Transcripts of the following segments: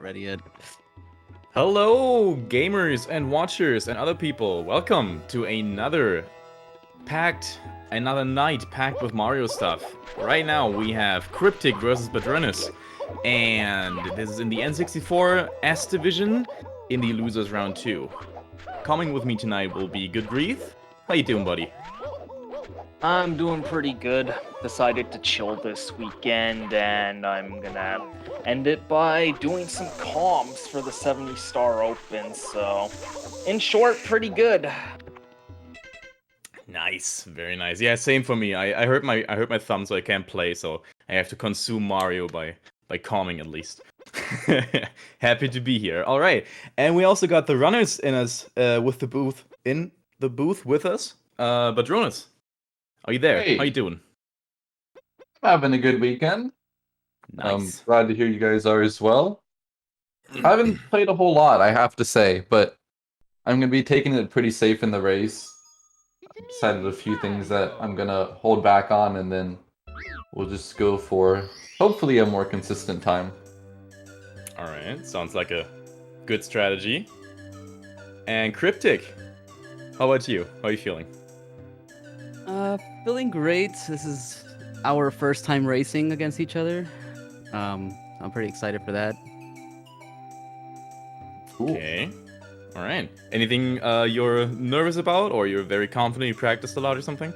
Ready yet? Hello, gamers and watchers and other people. Welcome to another night packed with Mario stuff. Right now we have Cryptic versus Badroenis, and this is in the N64 S division in the losers round 2. Coming with me tonight will be Good Grief. How you doing, buddy? I'm doing pretty good. Decided to chill this weekend, and I'm gonna end it by doing some comms for the 70-star Open. So, in short, pretty good. Nice, very nice. Yeah, same for me. I hurt my thumb, so I can't play. So I have to consume Mario by calming at least. Happy to be here. All right, and we also got the runners in us with the booth with us. Badroenis, are you there? Hey. How you doing? Having a good weekend. Nice. Glad to hear you guys are as well. I haven't played a whole lot, I have to say, but I'm going to be taking it pretty safe in the race. I've decided a few things that I'm going to hold back on, and then we'll just go for, hopefully, a more consistent time. All right, sounds like a good strategy. And Cryptic, how about you? How are you feeling? Feeling great. This is our first time racing against each other. I'm pretty excited for that. Cool. Okay. All right. Anything you're nervous about, or you're very confident you practiced a lot or something?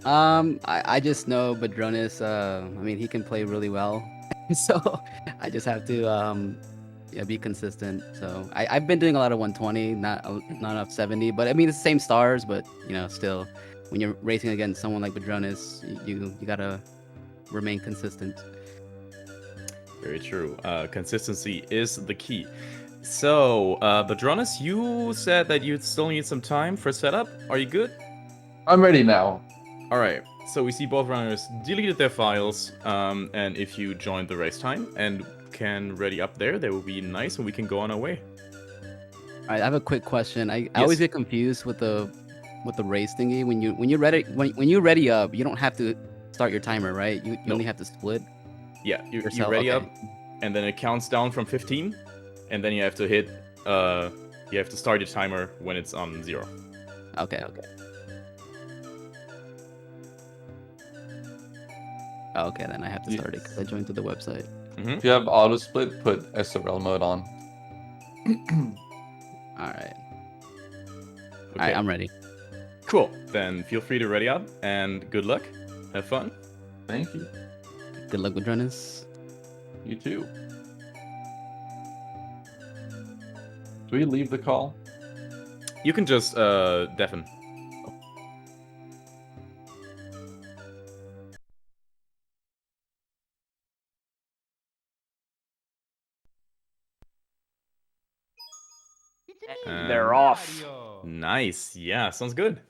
I just know Badroenis, I mean, he can play really well. So I just have to be consistent. So I've been doing a lot of 120, not enough 70, but I mean, it's the same stars, but still, when you're racing against someone like Badroenis, you gotta remain consistent. Very true. Consistency is the key. So, Badroenis, you said that you still need some time for setup. Are you good? I'm ready now. All right. So we see both runners deleted their files, and if you joined the race time and can ready up there, that would be nice, and we can go on our way. All right, I have a quick question. I Yes. always get confused with the race thingy. When you ready up, you don't have to start your timer, right? You No. only have to split. Yeah, you Yourself, ready okay. up, and then it counts down from 15, and then you have to hit, you have to start your timer when it's on 0. Okay. Oh, okay, then I have to start it because I joined through the website. If you have auto split, put SRL mode on. All right. Okay. All right, I'm ready. Cool. Then feel free to ready up, and good luck. Have fun. Thank you. Good luck with Badroenis. You too. Do we leave the call? You can just deafen. They're off. Nice. Yeah, sounds good.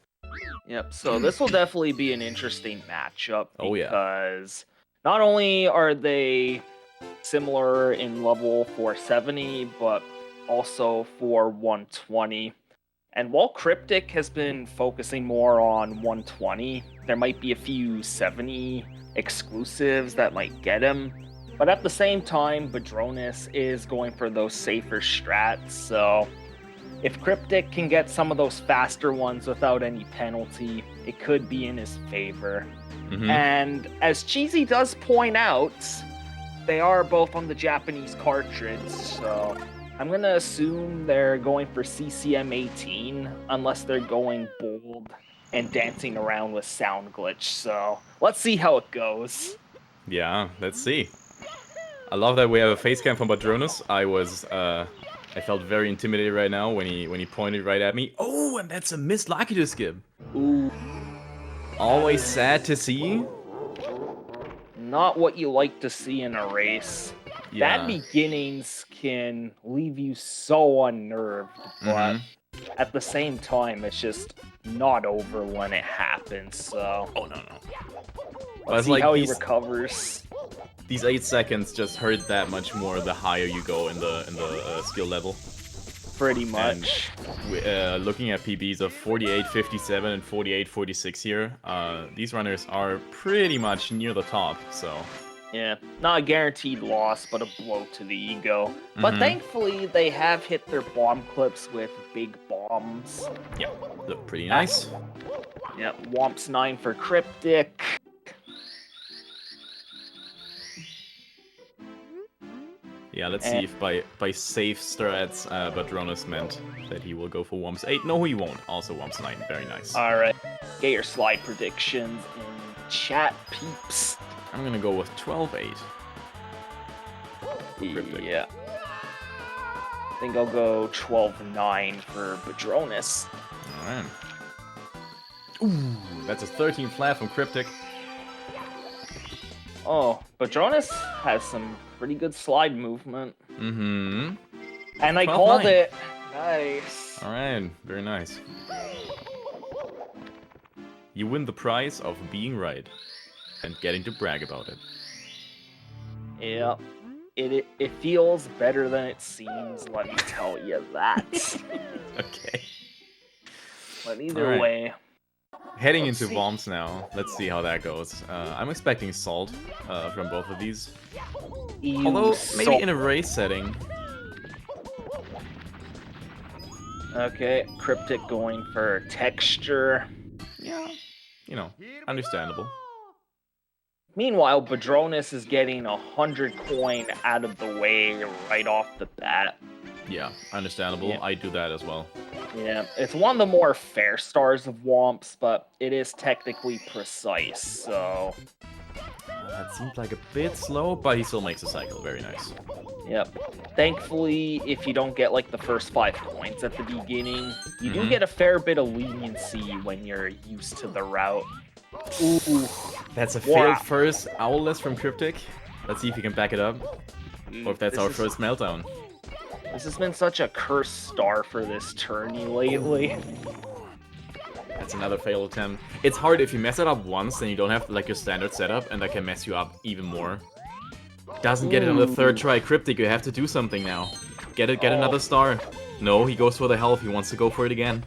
Yep. So this will definitely be an interesting matchup Oh, yeah. because not only are they similar in level for 70, but also for 120. And while Cryptic has been focusing more on 120, there might be a few 70 exclusives that might get him. But at the same time, Badroenis is going for those safer strats, so if Cryptic can get some of those faster ones without any penalty, it could be in his favor. Mhm. And as Cheesy does point out, they are both on the Japanese cartridge, so I'm gonna assume they're going for CCM 18 unless they're going bold and dancing around with sound glitch. So let's see how it goes. Yeah, let's see. I love that we have a face cam from Badroenis. I felt very intimidated right now when he pointed right at me. Oh, and that's a missed Lucky to skip. Ooh, Always sad to see. not what you like to see in a race. Yeah. Bad beginnings can leave you so unnerved, but at the same time, it's just not over when it happens. So Oh no. But let's it's see like how he these- recovers. These 8 seconds just hurt that much more the higher you go in the skill level. Pretty much. Looking at PBs of 48.57 and 48.46 here, these runners are pretty much near the top. So Yeah, not a guaranteed loss, but a blow to the ego. But Mhm. thankfully, they have hit their bomb clips with big bombs. Yeah, look pretty nice. Yeah, Womps 9 for Cryptic. Yeah, let's see if by safe strats, Badroenis meant that he will go for Womps 8. No, he won't. Also Womps 9. Very nice. Alright, get your slide predictions in chat, peeps. I'm gonna go with 12-8. Cryptic. Yeah. I think I'll go 12-9 for Badroenis. Alright. Ooh, that's a 13 flat from Cryptic. Oh, Badroenis has some pretty good slide movement. Mm-hmm. And I 12-9. called it. Nice. Alright, very nice. You win the prize of being right and getting to brag about it. Yeah. It feels better than it seems, let me tell you that. Okay. But either Alright. way. Heading Let's into see. bombs now. Let's see how that goes. I'm expecting salt from both of these. Although, maybe in a race setting. Okay, Cryptic going for texture. Yeah, you know, understandable. Meanwhile, Badroenis is getting 100 coin out of the way right off the bat. Yeah, understandable. Yeah. I do that as well. Yeah, it's one of the more fair stars of Womps, but it is technically precise, so... That seemed like a bit slow, but he still makes a cycle. Very nice. Yep. Thankfully, if you don't get like the first 5 coins at the beginning, you do Mhm. get a fair bit of leniency when you're used to the route. Ooh. That's a Wow. failed first Owlless from Cryptic. Let's see if he can back it up. Or if that's our This first meltdown. This has been such a cursed star for this tourney lately. That's another failed attempt. It's hard if you mess it up once, then you don't have like your standard setup, and that can mess you up even more. Doesn't get it on the third try. Cryptic, you have to do something now. Get another star. No, he goes for the health. He wants to go for it again.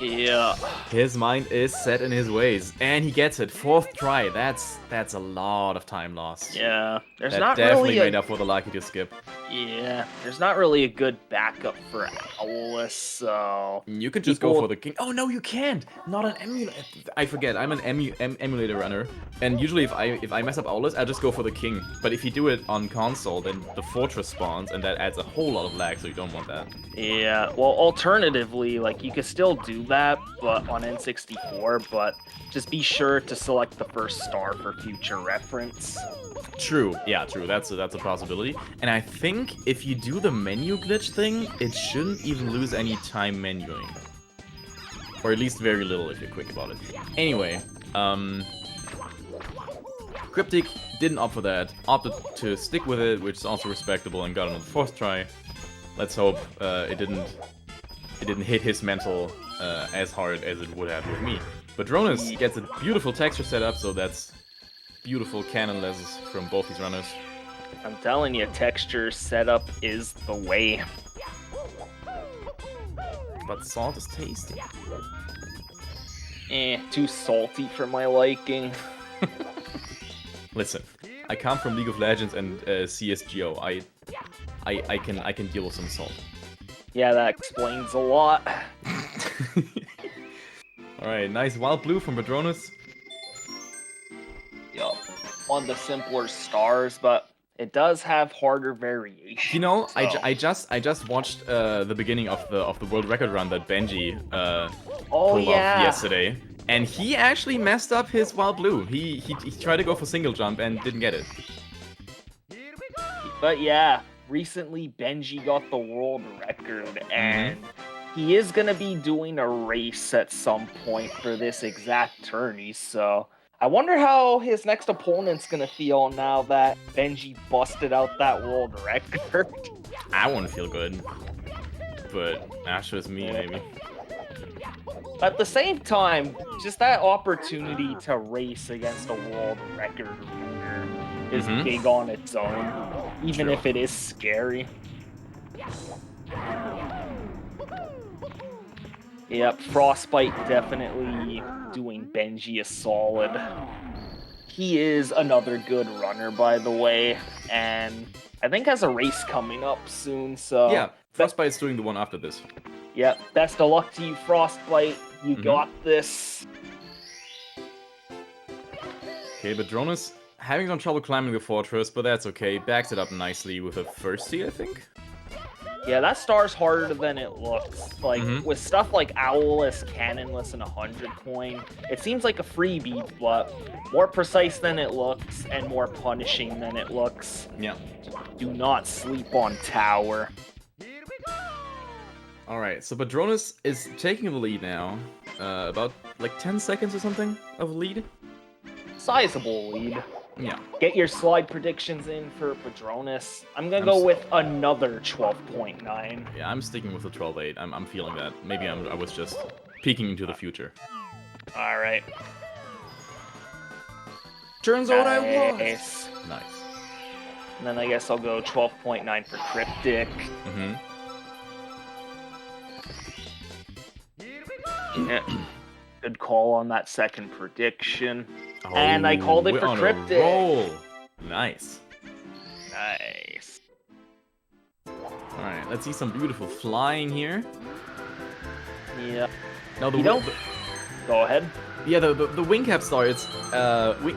Yeah. His mind is set in his ways, and he gets it. 4th try. That's a lot of time lost. Yeah. There's That not definitely really made up for the lucky to skip. Yeah. There's not really a good backup for Owless, so... You could just go People- for the king. Oh no, you can't. Not an emulator. I forget. I'm an emulator runner, and usually if I mess up Owless, I just go for the king. But if you do it on console, then the fortress spawns, and that adds a whole lot of lag. So you don't want that. Yeah, well, alternatively, like, you could still do that, but on N64, but just be sure to select the first star for future reference. True. Yeah, true. That's a possibility. And I think if you do the menu glitch thing, it shouldn't even lose any time menuing. Or at least very little if you're quick about it. Anyway, Cryptic didn't opt for that, opted to stick with it, which is also respectable, and got it on the 4th try. Let's hope it didn't hit his mental as hard as it would have with me. Badroenis gets a beautiful texture setup, so that's beautiful cannonless from both these runners. I'm telling you, texture setup is the way. But salt is tasty. Too salty for my liking. Listen, I come from League of Legends and CSGO. I can deal with some salt. Yeah, that explains a lot. Alright, nice wild blue from Badroenis. Yup. One of the simpler stars, but it does have harder variation. You know, so- I just watched the beginning of the world record run that Benji Oh pulled off yeah. yesterday, and he actually messed up his wild blue. He tried to go for single jump and didn't get it. But yeah, recently Benji got the world record, and he is gonna be doing a race at some point for this exact tourney, so I wonder how his next opponent's gonna feel now that Benji busted out that world record. I wouldn't feel good, but that's just me, maybe. At the same time, just that opportunity to race against a world record runner is Mhm. big on its own, even True. if it is scary. Yep, Frostbite definitely doing Benji a solid. He is another good runner, by the way, and I think has a race coming up soon, so... Yeah, Frostbite's doing the one after this. Yeah, best of luck to you, Frostbite. You got this. Okay, Badroenis having some trouble climbing the fortress, but that's okay. Backs it up nicely with a first seed, I think. Yeah, that star's harder than it looks. Like, with stuff like Owlless, Cannonless, and 100 coin, it seems like a freebie, but more precise than it looks, and more punishing than it looks. Yeah. Do not sleep on Tower. Alright, so Badroenis is taking the lead now. About, like, 10 seconds or something of lead. Sizable lead. Yeah. Get your slide predictions in for Badroenis. I'm gonna go with another 12.9. Yeah, I'm sticking with the 12.8. I'm feeling that. Maybe I was just peeking into the future. Alright. Turns out I was. Nice. Nice. And then I guess I'll go 12.9 for Cryptic. Yeah. Good call on that second prediction. Oh, and I called it we're for on a Cryptic. roll. Nice. Nice. Alright, let's see some beautiful flying here. Yeah. Now the Go ahead. Yeah, the wing cap star, it's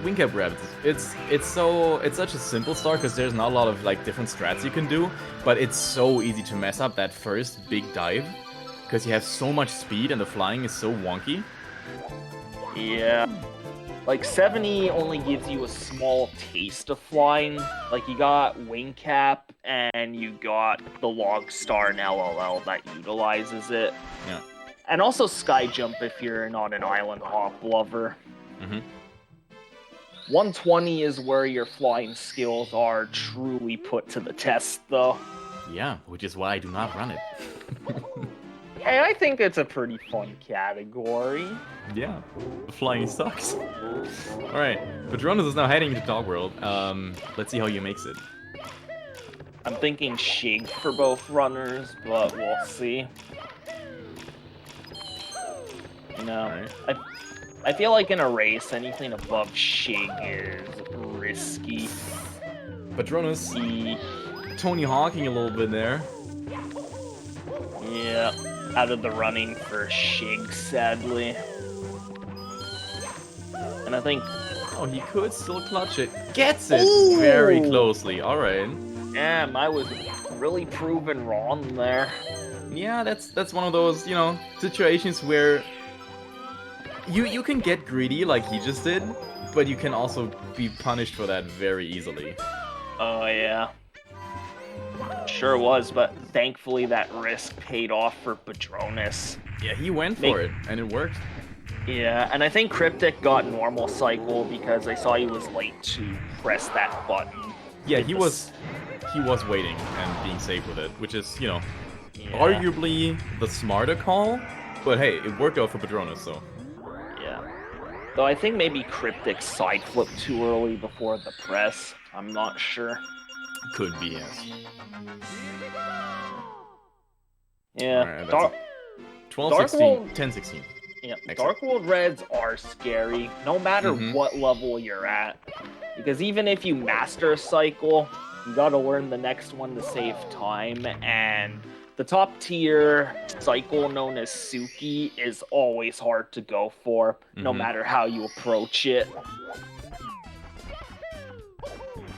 wing cap rabbits. It's such a simple star because there's not a lot of like different strats you can do, but it's so easy to mess up that first big dive because you have so much speed and the flying is so wonky. Yeah. Like 70 only gives you a small taste of flying. Like you got wing cap and you got the log star and LLL that utilizes it. Yeah. And also sky jump if you're not an island hop lover. 120 is where your flying skills are truly put to the test, though. Yeah, which is why I do not run it. Hey, I think it's a pretty fun category. Yeah, the flying sucks. Alright, Badroenis is now heading into Dog World. Let's see how he makes it. I'm thinking Shig for both runners, but we'll see. You know, Right. I feel like in a race, anything above Shig is risky. Badroenis, Tony Hawking a little bit there. Yeah, out of the running for Shig, sadly. And I think... Oh, he could still clutch it. Gets it very closely. Alright. Damn, I was really proven wrong there. Yeah, that's one of those, you know, situations where you can get greedy like he just did, but you can also be punished for that very easily. Oh, yeah. Sure was, but thankfully that risk paid off for Badroenis. Yeah, he went for it, and it worked. Yeah, and I think Cryptic got normal cycle because I saw he was late to press that button. Yeah, he was waiting and being safe with it, which is, you know, arguably the smarter call, but hey, it worked out for Badroenis, so. Yeah. Though I think maybe Cryptic side flipped too early before the press. I'm not sure. Could be, yes. Yeah. Right, 12, 16, 10, 16. Yeah, Excellent. Dark World Reds are scary, no matter what level you're at. Because even if you master a cycle, you gotta learn the next one to save time, and the top tier cycle known as Suki is always hard to go for, no matter how you approach it.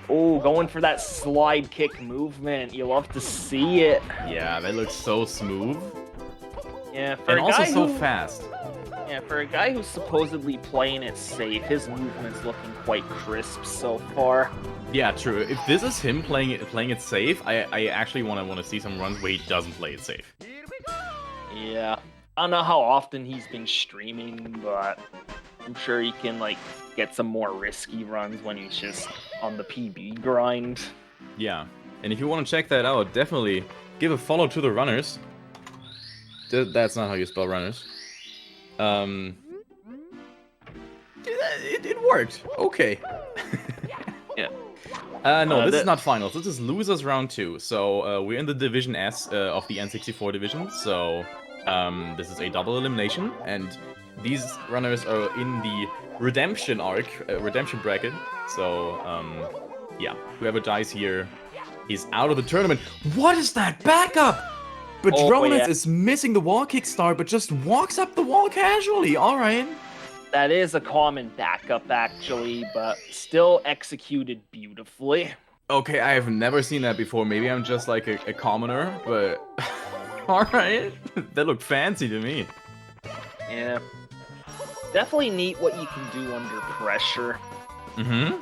Oh, going for that slide kick movement. You love to see it. Yeah, that looks so smooth. Yeah, for And a also guy so who, fast. Yeah, for a guy who's supposedly playing it safe, his movement's looking quite crisp so far. Yeah, true. If this is him playing it safe, I actually want to see some runs where he doesn't play it safe. Yeah. I don't know how often he's been streaming, but I'm sure he can, like, get some more risky runs when he's just on the PB grind. Yeah. And if you want to check that out, definitely give a follow to the runners. That's not how you spell runners. It worked. Okay. Yeah. No, this is not finals. This is losers round 2. So we're in the Division S of the N64 division. So this is a double elimination, and these runners are in the redemption arc, redemption bracket. So, yeah, whoever dies here is out of the tournament. What is that backup? Badroenis yeah. is missing the wall kickstart, but just walks up the wall casually. All right. That is a common backup, actually, but still executed beautifully. Okay, I have never seen that before. Maybe I'm just like a commoner, but all right. That looked fancy to me. Yeah. Definitely neat what you can do under pressure. Mm-hmm.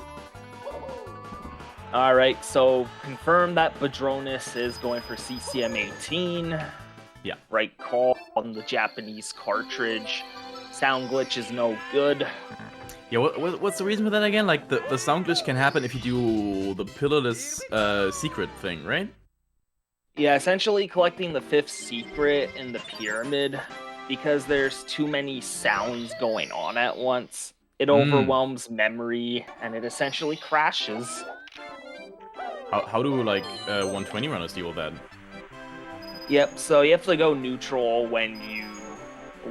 Alright, so confirm that Badroenis is going for CCM 18. Yeah. Right call on the Japanese cartridge. Sound glitch is no good. Yeah, what's the reason for that again? Like, the sound glitch can happen if you do the pillarless secret thing, right? Yeah, essentially collecting the 5th secret in the pyramid, because there's too many sounds going on at once. It overwhelms memory, and it essentially crashes. How do, like, 120 runners deal with that? Yep, so you have to go neutral when you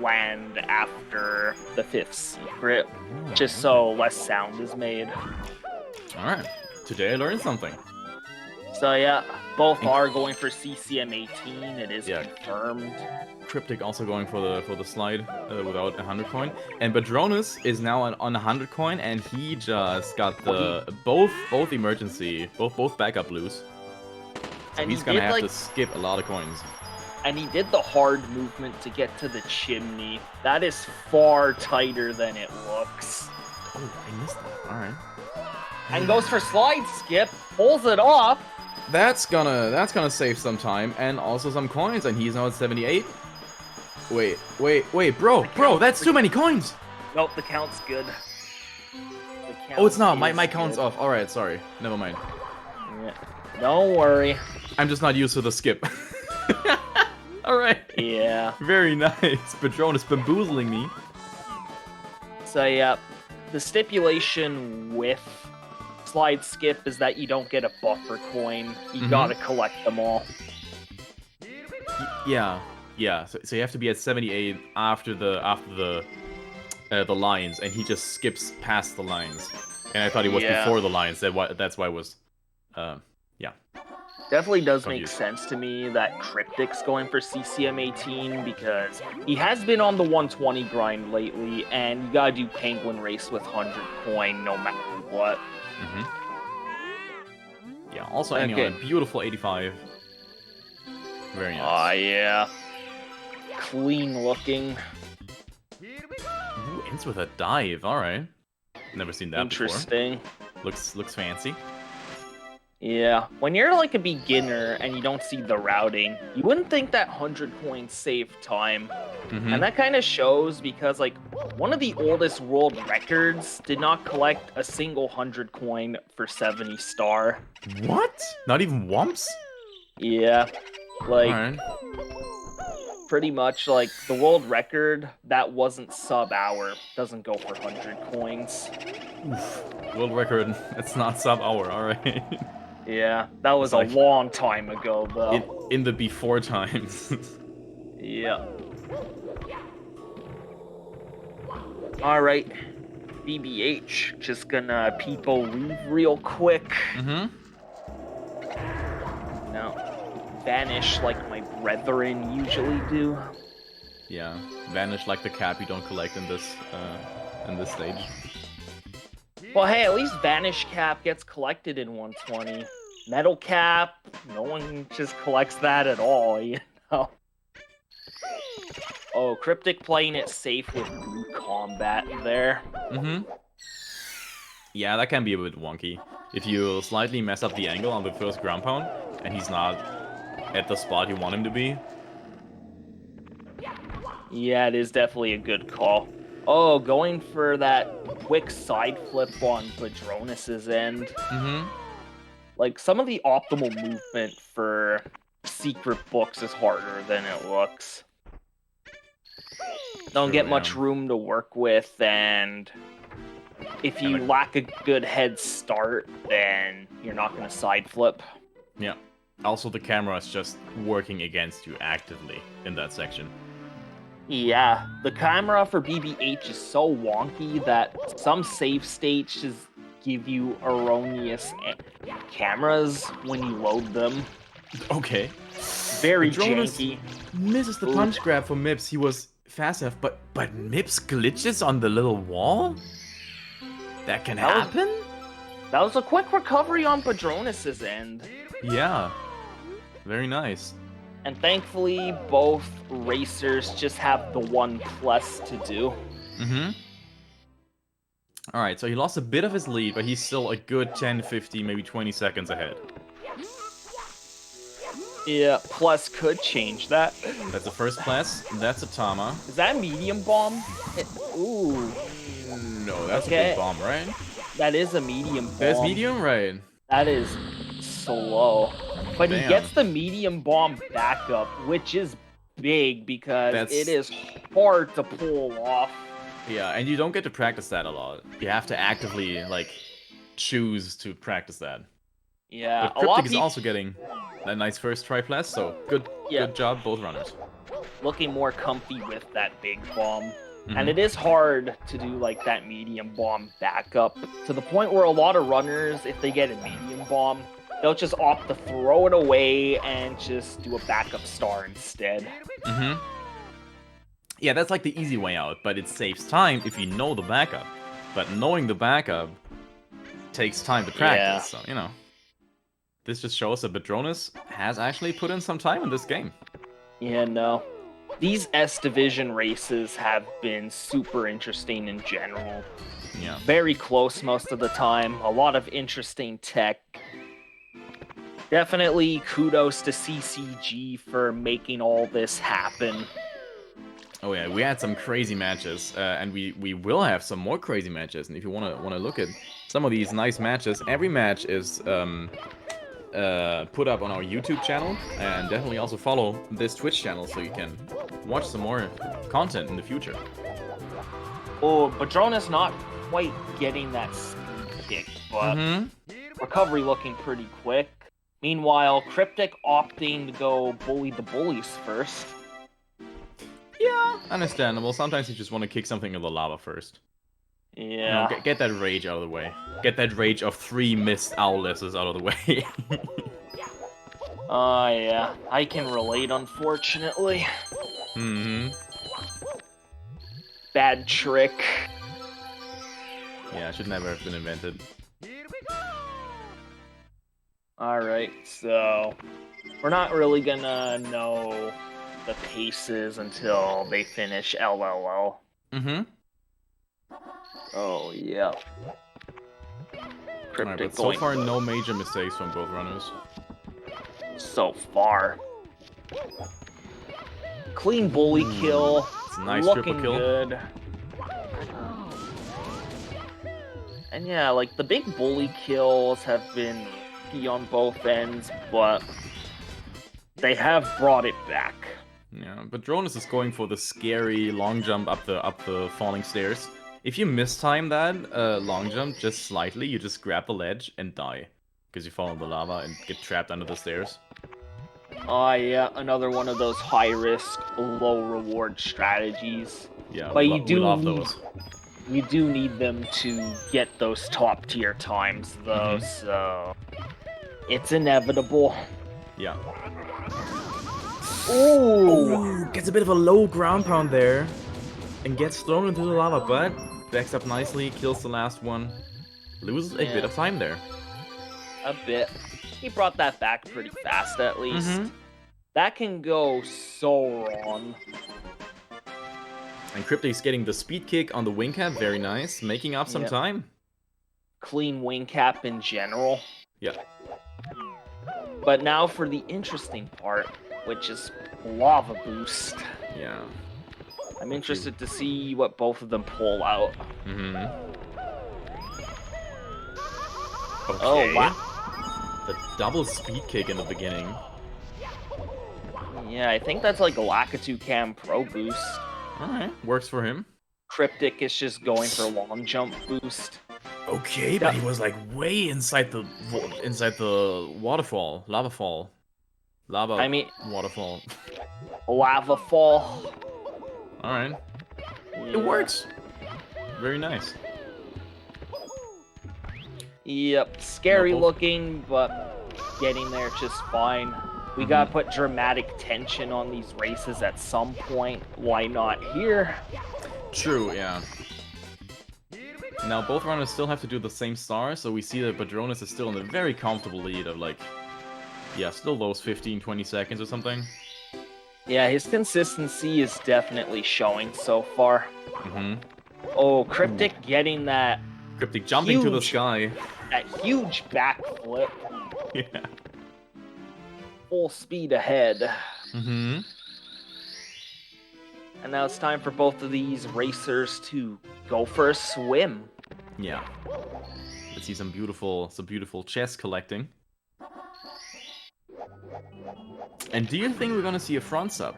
land after the 5th secret, just so less sound is made. Alright, today I learned something. So yeah, both are going for CCM 18, it is confirmed. Kryptic also going for the slide without 100 coin. And Badroenis is now on 100 coin, and he just got the both backup blues. So And he's he gonna did, have like, to skip a lot of coins. And he did the hard movement to get to the chimney. That is far tighter than it looks. Oh, I missed that. Alright. And goes for slide skip, pulls it off. That's gonna save some time and also some coins, and he's now at 78. Wait, bro, that's too many coins! Nope, the count's good. Oh, it's not. My count's off. Alright, sorry. Never mind. Yeah. Don't worry. I'm just not used to the skip. Alright. Yeah. Very nice. Badroenis bamboozling me. So yeah, the stipulation with slide skip is that you don't get a buffer coin. You gotta collect them all. Yeah. So you have to be at 78 after the lines, and he just skips past the lines. And I thought he was before the lines. That's why it was. Yeah. Definitely does Confused. make sense to me that Cryptic's going for CCM 18 because he has been on the 120 grind lately, and you gotta do Penguin Race with 100 coin no matter what. Yeah, also ending on a beautiful 85. Very nice. Oh, yeah. Clean looking. Ooh, ends with a dive. Alright. Never seen that Interesting. before. Looks fancy. Yeah, when you're like a beginner and you don't see the routing, you wouldn't think that 100 coins save time. And that kind of shows because like one of the oldest world records did not collect a single 100 coin for 70 star. What? Not even Wumps? Yeah, like Alright. pretty much like the world record that wasn't sub-hour doesn't go for 100 coins. Oof. World record, it's not sub-hour, alright. Yeah, that was a long time ago though. In the before times. Yeah. Alright. BBH, just gonna people leave real quick. Now, vanish like my brethren usually do. Yeah, vanish like the cap you don't collect in this stage. Well, hey, at least vanish cap gets collected in 120. Metal cap, no one just collects that at all, you know? Oh, Cryptic playing it safe with blue combat there. Yeah, that can be a bit wonky. If you slightly mess up the angle on the first ground pound, and he's not at the spot you want him to be. Yeah, it is definitely a good call. Oh, going for that quick side flip on Badroenis' end. Like, some of the optimal movement for secret books is harder than it looks. Don't get much room to work with, and if you lack a good head start, then you're not going to side flip. Yeah. Also, the camera is just working against you actively in that section. Yeah, the camera for BB-8 is so wonky that some save states just give you erroneous cameras when you load them. Okay. Very Badroenis janky. misses the Ooh. punch grab for Mips. He was fast enough, but Mips glitches on the little wall? That can That was- happen? That was a quick recovery on Badroenis' end. Yeah. Very nice. And thankfully, both racers just have the 1+ to do. Mm-hmm. Alright, so he lost a bit of his lead, but he's still a good 10, 15, maybe 20 seconds ahead. Yeah, plus could change that. That's the first class. That's a Tama. Is that a medium bomb? Ooh, No, that's a Okay. big bomb, right? that is a medium bomb. That's medium, right? That is slow. But he Damn. gets the medium bomb backup, which is big because That's- it is hard to pull off. Yeah, and you don't get to practice that a lot. You have to actively, like, choose to practice that. Yeah, But a lot Cryptic of is people also getting a nice first try plus, so good job, both runners. looking more comfy with that big bomb. Mhm. And it is hard to do like that medium bomb backup to the point where a lot of runners, if they get a medium bomb, they'll just opt to throw it away and just do a backup star instead. Mm-hmm. Yeah, that's like the easy way out, but it saves time if you know the backup. But knowing the backup takes time to practice, so, you know. This just shows that Badroenis has actually put in some time in this game. Yeah, no. These S Division races have been super interesting in general. Yeah. Very close most of the time. A lot of interesting tech. Definitely kudos to CCG for making all this happen. Oh yeah, we had some crazy matches, and we will have some more crazy matches. And if you wanna look at some of these nice matches, every match is put up on our YouTube channel, and definitely also follow this Twitch channel so you can watch some more content in the future. Oh, Badroenis not quite getting that speed kick, but recovery looking pretty quick. Meanwhile, Kryptic opting to go bully the bullies first. Yeah, understandable. Sometimes you just want to kick something in the lava first. You Yeah. know, get that rage out of the way. Get that rage of 3 missed owlesses out of the way. Yeah. I can relate, unfortunately. Bad trick. Yeah, should never have been invented. Alright, so we're not really gonna know the paces until they finish LLL. Oh, yeah. Alright, Kryptic but so going far no major mistakes from both runners. so far. Clean bully kill. It's a nice looking triple kill. good. And yeah, like the big bully kills have been key on both ends, but they have brought it back. Yeah, but Badroenis is going for the scary long jump up the falling stairs. If you mistime that long jump just slightly, you just grab the ledge and die. Because you fall in the lava and get trapped under the stairs. Oh yeah, another one of those high risk, low reward strategies. Yeah, But we love need, those. You do need them to get those top tier times though, so it's inevitable. Yeah. Ooh! Gets a bit of a low ground pound there. And gets thrown into the lava, but backs up nicely, kills the last one. Loses a bit of time there. A bit. He brought that back pretty fast at least. That can go so wrong. And Kryptic's getting the speed kick on the wing cap, very nice, making up some Yep. time. Clean wing cap in general. Yeah. But now for the interesting part, which is lava boost. Yeah. I'm interested to see what both of them pull out. Okay. Oh, wow. The double speed kick in the beginning. Yeah, I think that's like a Lakitu Cam Pro boost. Alright, works for him. Cryptic is just going for long jump boost. Okay, but he was like way inside the waterfall, lava waterfall. Lava fall. Alright. It works! Very nice. Yep, scary Nope. looking, but getting there just fine. We gotta put dramatic tension on these races at some point. Why not here? True, yeah. Now both runners still have to do the same star, so we see that Badroenis is still in a very comfortable lead of like, yeah, still those 15-20 seconds or something. Yeah, his consistency is definitely showing so far. Oh, Kryptic getting that Kryptic jumping to the Huge. sky. that huge backflip, Yeah. full speed ahead. Mm-hmm. And now it's time for both of these racers to go for a swim. Yeah. Let's see some beautiful chess collecting. And do you think we're gonna see a front sub?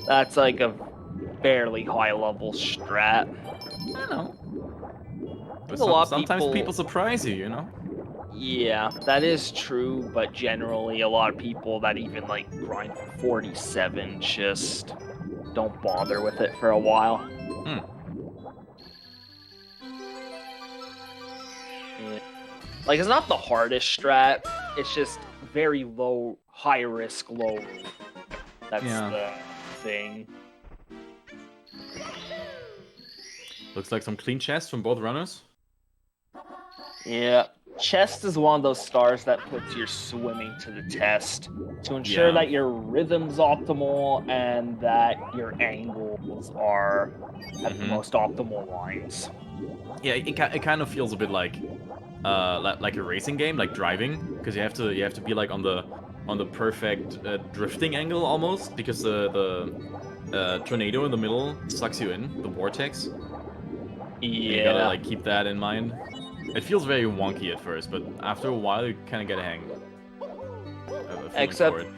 That's like a fairly high level strat. I know. But A lot of sometimes people- people surprise you, you know? Yeah, that is true, but generally a lot of people that even like grind for 47 just don't bother with it for a while. Yeah. Like, it's not the hardest strat, it's just very low, high risk, low reward. That's Yeah. the thing. Looks like some clean chests from both runners. Yeah. Chest is one of those stars that puts your swimming to the test to ensure Yeah. that your rhythm's optimal and that your angles are at the most optimal lines. Yeah, it kind of feels a bit like a racing game, like driving, because you have to be like on the perfect drifting angle almost, because the tornado in the middle sucks you in, the vortex. You gotta Yeah. like keep that in mind. It feels very wonky at first, but after a while you kind of get a hang. of a feeling Except- for it.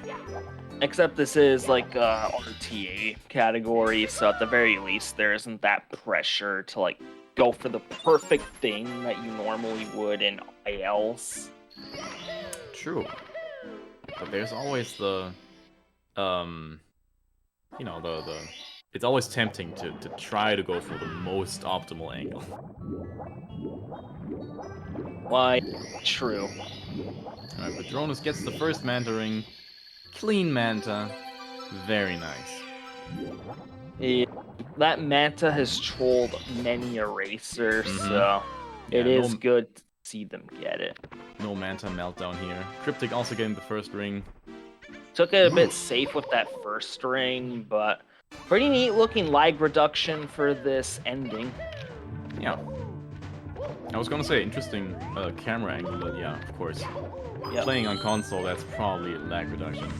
Except this is like a RTA category, so at the very least there isn't that pressure to like go for the perfect thing that you normally would in ILs. True. But there's always the you know, the it's always tempting to try to go for the most optimal angle. Why? True. Alright, Badroenis gets the first Manta ring. Clean Manta. Very nice. Yeah, that Manta has trolled many erasers, so it Yeah, is no- good to see them get it. No Manta meltdown here. Kryptic also getting the first ring. Took it a bit safe with that first ring, but pretty neat looking lag reduction for this ending. Yeah. I was gonna say, interesting camera angle, but yeah, of course. Yep. Playing on console, that's probably lag reduction.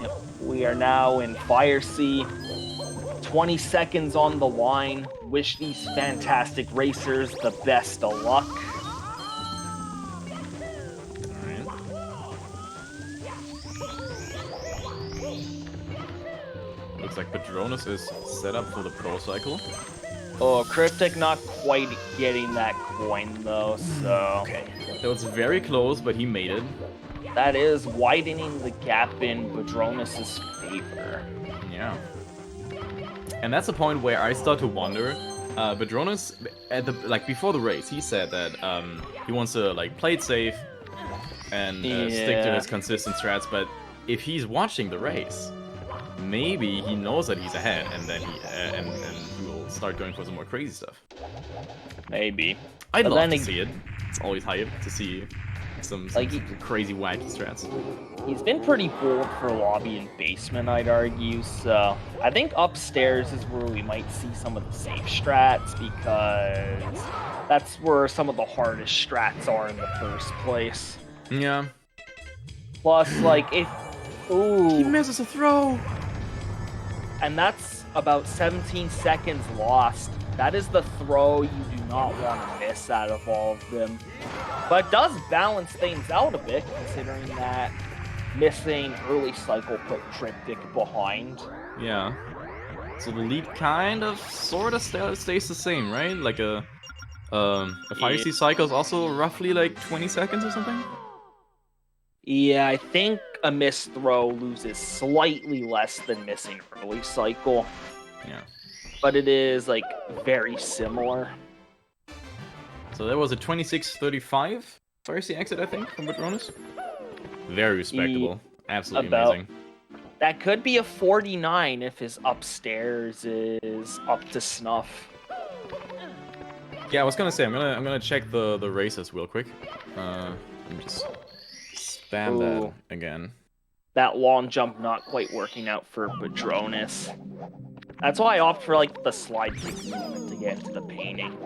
Yep. We are now in Fire Sea. 20 seconds on the line. Wish these fantastic racers the best of luck. Alright. Looks like Badroenis is set up for the pro cycle. Oh, Kryptic not quite getting that coin though, so That was very close, but he made it. that is widening the gap in Badroenis' favor. Yeah. And that's the point where I start to wonder. Badroenis, at the before the race, he said that he wants to like play it safe and stick to Yeah. his consistent strats. But if he's watching the race, maybe he knows that he's ahead, and then he will start going for some more crazy stuff. Maybe. I'd But love then to ag- see it. It's always hype to see some Like, crazy wacky strats. He's been pretty bold for lobby and basement, I'd argue, so I think upstairs is where we might see some of the safe strats, because that's where some of the hardest strats are in the first place. Yeah. Plus, like, if... He Ooh, misses a throw. and that's about 17 seconds lost. That is the throw you do not want to miss out of all of them. But it does balance things out a bit, considering that missing early cycle put Kryptic behind. Yeah. So the lead kind of, sort of stays the same, right? Like a Fire Sea cycle is also roughly like 20 seconds or something? Yeah, I think a missed throw loses slightly less than missing early cycle, Yeah. but it is like very similar. So there was a 26-35 Pharisee exit, I think, from Badroenis. Very respectable. Absolutely about- amazing. That could be a 49 if his upstairs is up to snuff. Yeah, I was gonna say I'm gonna check the races real quick. Let me just spam that Ooh. again. That long jump not quite working out for Badroenis. That's why I opt for like the slide kick movement to get into the painting.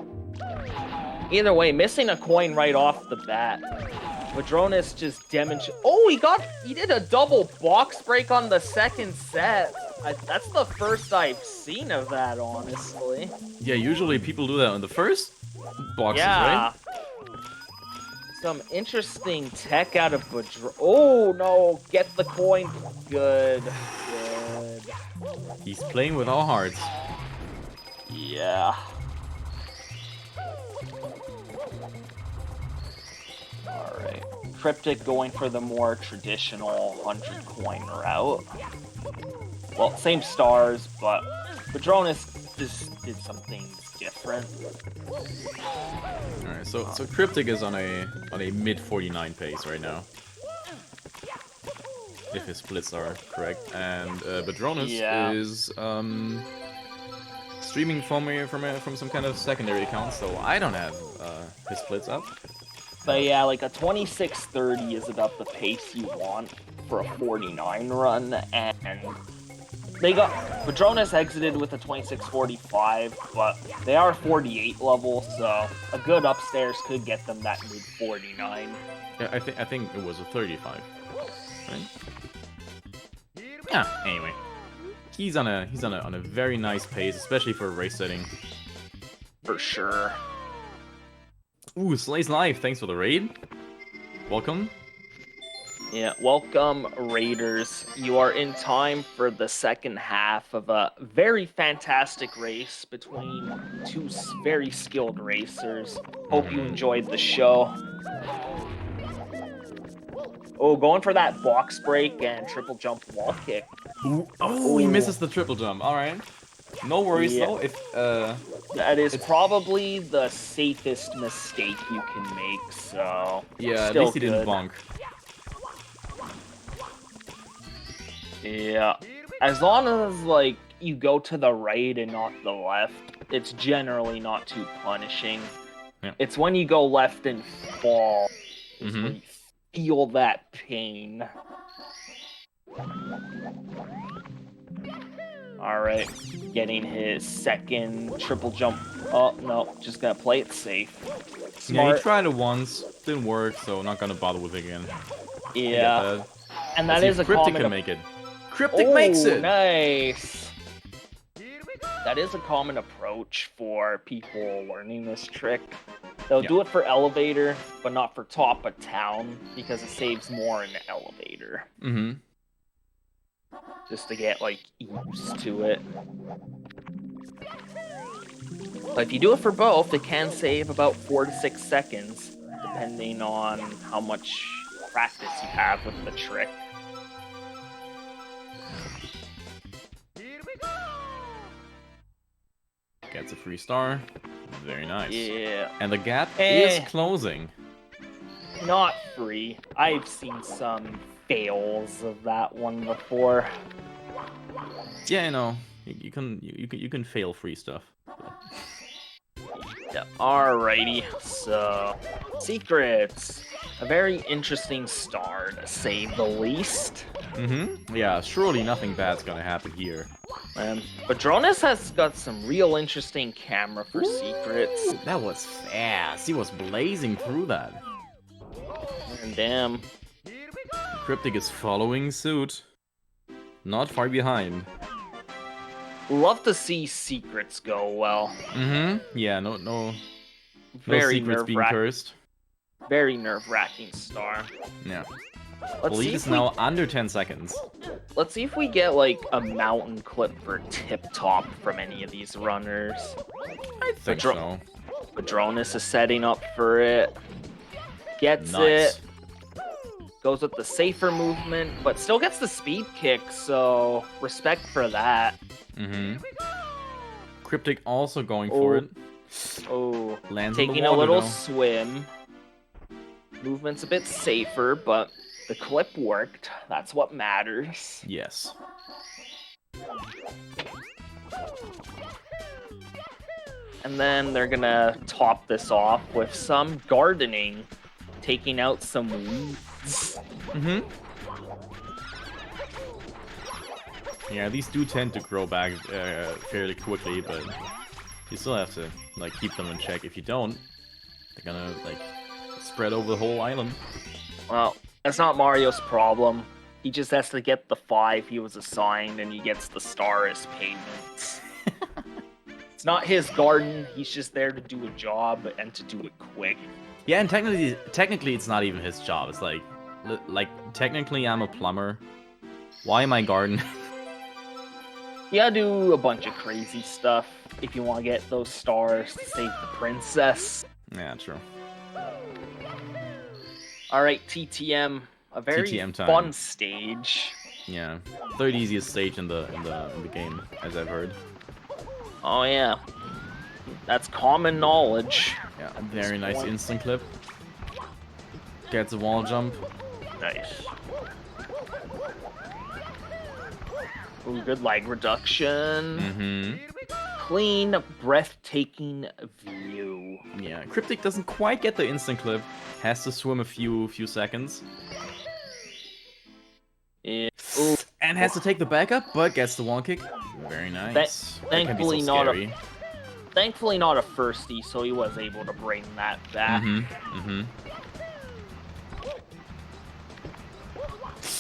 Either way, missing a coin right off the bat. Badroenis just demonstrated. Oh, he did a double box break on the second set. That's the first I've seen of that, honestly. Yeah, usually people do that on the first boxes, Yeah. right? Some interesting tech out of Badroenis. Oh no, get the coin. Good. Good. He's playing with our hearts. Yeah. Alright. Kryptic going for the more traditional 100 coin route. Well, same stars, but Badroenis just did something different. Alright, so Cryptic is on a mid 49 pace right now. If his splits are correct. And Badroenis Yeah. is streaming from some kind of secondary account, so I don't have his splits up. But yeah, like a 2630 is about the pace you want for a 49 run, and Badroenis exited with a 2645, but they are 48 level, so a good upstairs could get them that mid 49. Yeah, I think it was a 35, right? Yeah. Anyway, he's on a very nice pace, especially for a race setting. For sure. Ooh, Slay's Life, thanks for the raid. Welcome. Yeah, welcome Raiders. You are in time for the second half of a very fantastic race between two very skilled racers. Hope you enjoyed the show. Oh, going for that box break and triple jump wall kick. Oh, he misses the triple jump. All right. No worries Yeah. though. If That is probably the safest mistake you can make, so yeah, at still least he didn't good. bonk. Yeah. As long as, like, you go to the right and not the left, it's generally not too punishing. Yeah. It's when you go left and fall is Mhm. where you feel that pain. Alright. Getting his second triple jump. Oh, no. Just gonna play it safe. Yeah, Smart. he tried it once, didn't work, so not gonna bother with it again. I get Yeah. that. And Let's that see is if a Cryptic common... can make it. Cryptic makes it! Nice. That is a common approach for people learning this trick. They'll do it for elevator, but not for top of town, because it saves more in the elevator. Mm-hmm. Just to get, like, used to it. But if you do it for both, it can save about 4 to 6 seconds, depending on how much practice you have with the trick. Gets a free star. Very nice. Yeah. And the gap Eh. is closing. Not free. I've seen some fails of that one before. Yeah, I know. You can fail free stuff. Yeah, alrighty, so secrets. A very interesting star, to say the least. Mm-hmm. Yeah, surely nothing bad's gonna happen here. Badroenis has got some real interesting camera for secrets. That was fast. He was blazing through that. And damn. Cryptic is following suit. Not far behind. Love to see secrets go well. Mm-hmm. Yeah, no Very secrets being nerve-wracking. cursed. Very nerve-wracking star. Yeah. Let's see Lead if is now under 10 seconds. Let's see if we get like a mountain clip for tip top from any of these runners. I think so. Badroenis is setting up for it. Gets Nice. it. Goes with the safer movement, but still gets the speed kick, so respect for that. Kryptic also going for it. Oh, Lands in the taking a water, little though. swim. Movement's a bit safer, but the clip worked. That's what matters. Yes. And then they're gonna top this off with some gardening, taking out some weeds. Yeah, these do tend to grow back fairly quickly, but you still have to like keep them in check. If you don't, they're gonna like spread over the whole island. Well, that's not Mario's problem. He just has to get the 5 he was assigned, and he gets the star as payments. It's not his garden. He's just there to do a job and to do it quick. Yeah, and technically, it's not even his job. It's like technically, I'm a plumber. Why am I garden? You gotta do a bunch of crazy stuff if you want to get those stars to save the princess. Yeah, true. Alright, TTM. A very TTM time. fun stage. Yeah, third easiest stage in the game, as I've heard. Oh yeah. That's common knowledge. Yeah, very nice instant clip. Gets a wall jump. Nice. Ooh, good lag reduction. Clean, breathtaking view. Yeah, Kryptic doesn't quite get the instant clip. Has to swim a few seconds. Yeah. Ooh. And has to take the backup, but gets the wall kick. Very nice. That can be so scary. Thankfully not a firstie, so he was able to bring that back.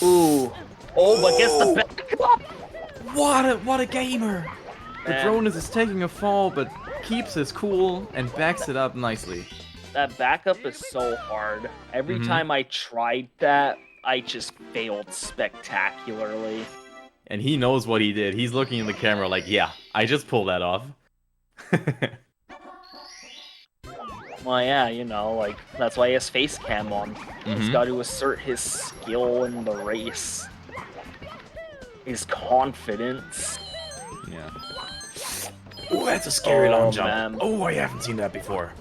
Ooh. Oh, but gets the backup! What a gamer! Badroenis is taking a fall, but keeps his cool and backs it up nicely. That backup is so hard. Every time I tried that, I just failed spectacularly. And he knows what he did. He's looking in the camera like, yeah, I just pulled that off. Well, yeah, you know, like, that's why he has face cam on. He's got to assert his skill in the race. His confidence. Yeah. Ooh, that's a scary long jump. Man. Oh, I haven't seen that before.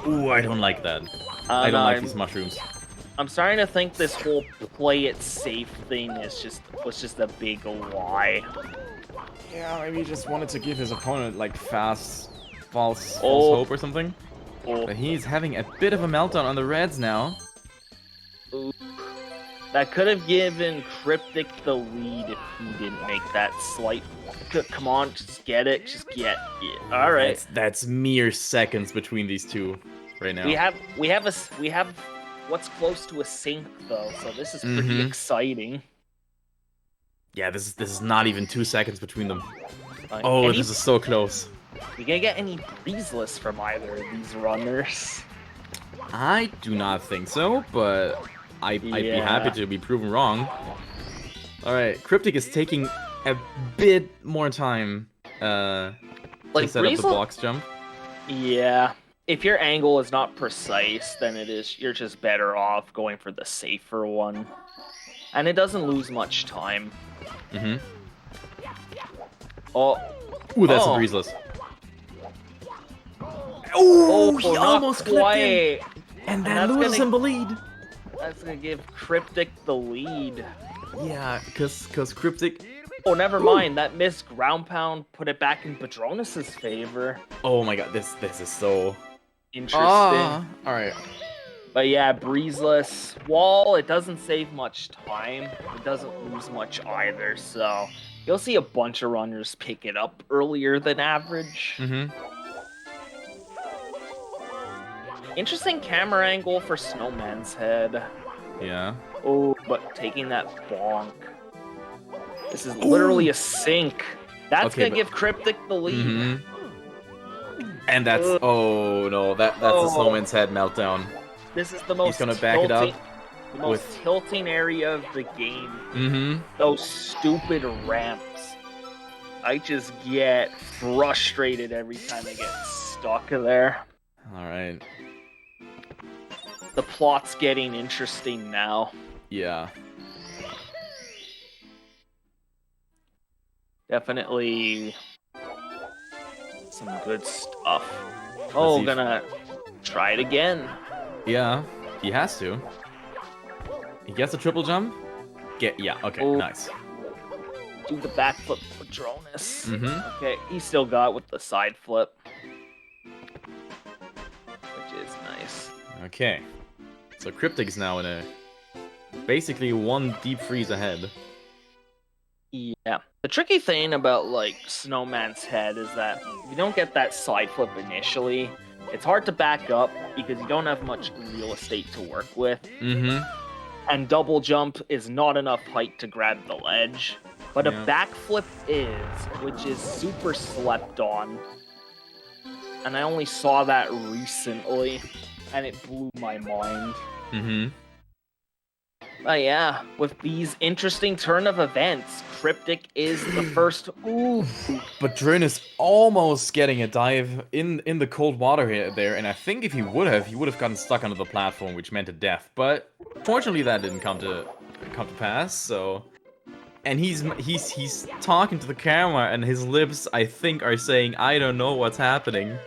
Ooh, I don't like that. I don't like these mushrooms. I'm starting to think this whole play it safe thing was just a big lie. Yeah, maybe he just wanted to give his opponent like false hope or something. But he's having a bit of a meltdown on the reds now. Ooh. That could have given Kryptic the lead if he didn't make that slight. Come on, just get it, just get it. All right. That's mere seconds between these two right now. We have what's close to a sync though, so this is pretty exciting. Yeah, this is not even 2 seconds between them. Oh, this is so close. We gonna get any breezeless from either of these runners? I do not think so, but I'd be happy to be proven wrong. Alright, Kryptic is taking a bit more time to set up the box jump. Yeah. If your angle is not precise, then you're just better off going for the safer one. And it doesn't lose much time. Oh. Ooh, that's a breezeless. Oh, he almost clipped him. And that loses him the lead. That's gonna give Kryptic the lead. Yeah, because Kryptic... Oh, never mind. That missed ground pound put it back in Badroenis' favor. Oh my god, this is so... interesting. Alright. But yeah, breezeless. Wall, it doesn't save much time. It doesn't lose much either, so... You'll see a bunch of runners pick it up earlier than average. Interesting camera angle for Snowman's head. Yeah. Oh, but taking that bonk. This is literally a sink. That's gonna give Kryptic the lead. And that's oh no, that's the Snowman's head meltdown. This is the most He's gonna back it up. The most tilting area of the game. Those stupid ramps. I just get frustrated every time I get stuck there. Alright. The plot's getting interesting now. Yeah. Definitely some good stuff. Oh, he- gonna try it again. Yeah, he has to. He gets a triple jump. Yeah, okay, Oh. nice. Do the backflip Badroenis. Mm-hmm. Okay, he still got with the side flip. Which is nice. Okay. So Cryptic is now in a basically one deep freeze ahead. Yeah. The tricky thing about like Snowman's Head is that if you don't get that side flip initially, it's hard to back up because you don't have much real estate to work with. Mm-hmm. And double jump is not enough height to grab the ledge. But Yeah. a backflip is, which is super slept on. And I only saw that recently, and it blew my mind. Mm-hmm. But yeah, with these interesting turn of events, Cryptic is the first. Ooh. Badroenis almost getting a dive in the cold water here there, and I think if he would have gotten stuck under the platform, which meant a death. But fortunately, that didn't come to pass. So, and he's talking to the camera, and his lips, I think, are saying, "I don't know what's happening,"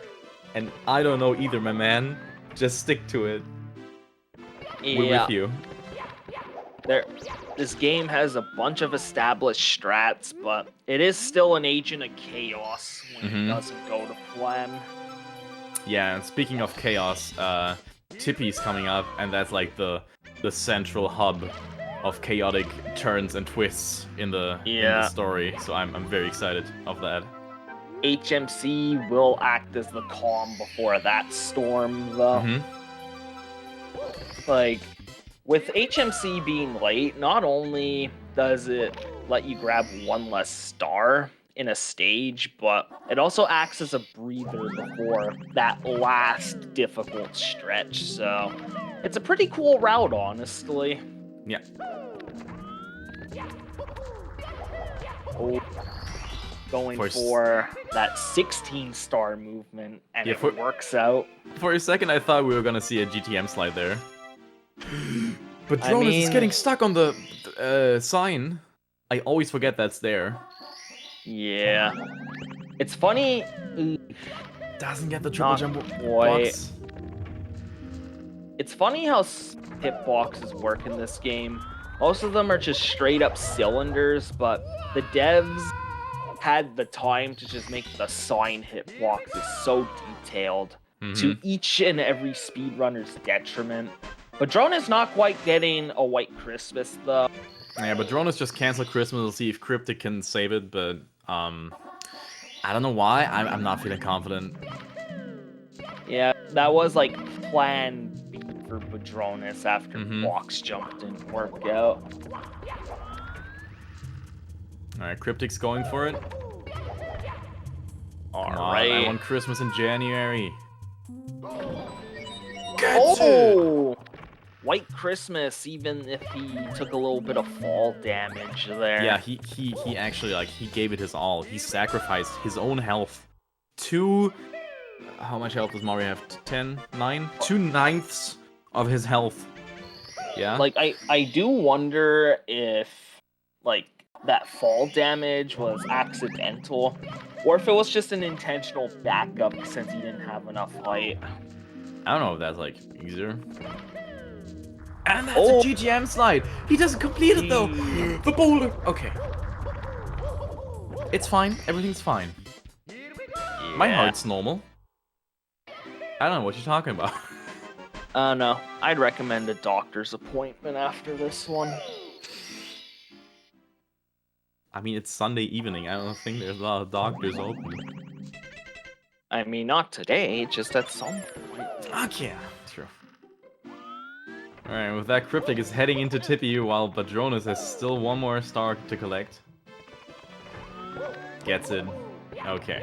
and I don't know either, my man. Just stick to it. We're with you. This game has a bunch of established strats, but it is still an agent of chaos when it doesn't go to plan. Yeah, and speaking of chaos, Tippy's coming up, and that's like the central hub of chaotic turns and twists in the story. So I'm very excited of that. HMC will act as the calm before that storm, though. Like, with HMC being late, not only does it let you grab one less star in a stage, but it also acts as a breather before that last difficult stretch. So it's a pretty cool route, honestly. Yeah. Oh, going for that 16-star movement, and it works out. For a second, I thought we were gonna see a GTM slide there. But Badroenis is getting stuck on the sign. I always forget that's there. Yeah. It's funny. Doesn't get the triple jump quite. box. It's funny how hitboxes work in this game. Most of them are just straight up cylinders, but the devs had the time to just make the sign hitboxes so detailed to each and every speedrunner's detriment. Badroenis not quite getting a White Christmas, though. Yeah, Badroenis just canceled Christmas. We'll see if Cryptic can save it, but I don't know why. I'm not feeling confident. Yeah, that was like plan B for Badroenis after box jump didn't work out. Alright, Cryptic's going for it. Alright. I want Christmas in January. Oh! White Christmas, even if he took a little bit of fall damage there. Yeah, he actually, like, he gave it his all. He sacrificed his own health to... How much health does Mario have? 10? 9? 2/9 of his health. Yeah? Like, I do wonder if, like, that fall damage was accidental, or if it was just an intentional backup since he didn't have enough height. I don't know if that's, like, easier. And that's a GTM slide! He doesn't complete it, though! The boulder! Okay. It's fine. Everything's fine. Yeah. My heart's normal. I don't know what you're talking about. No. I'd recommend a doctor's appointment after this one. I mean, it's Sunday evening. I don't think there's a lot of doctors open. I mean, not today, just at some point. Okay, true. Alright, with that, Cryptic is heading into Tippy while Badroenis has still one more star to collect. Gets it. Okay.